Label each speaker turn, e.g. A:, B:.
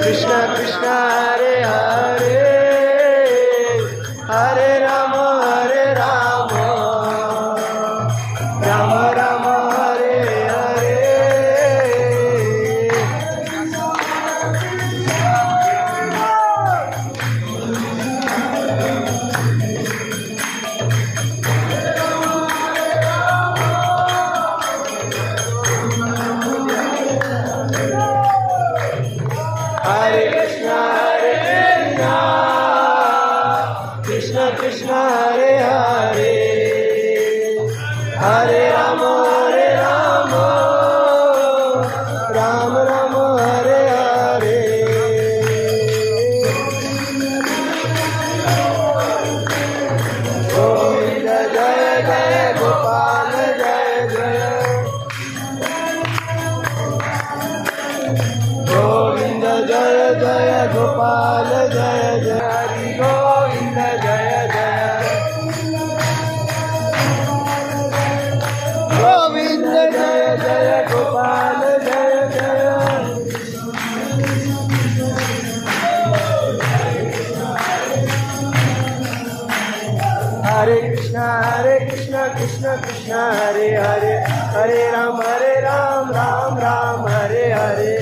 A: Krishna Krishna Hare Hare Hare Rama Rama Rama Hare Hare Hare Krishna Krishna Krishna Hare Hare Hare Rama Rama Rama Hare Hare Govinda Jaya Jaya Gopal Jaya Jaya Govinda Jaya Jaya Gopal Jaya Jaya Hari Govinda Jaya Jaya Govinda Jaya Jaya Gopal Jaya Jaya Hare Krishna Krishna Krishna Hare Hare Hare Ram Ram Ram Hare Hare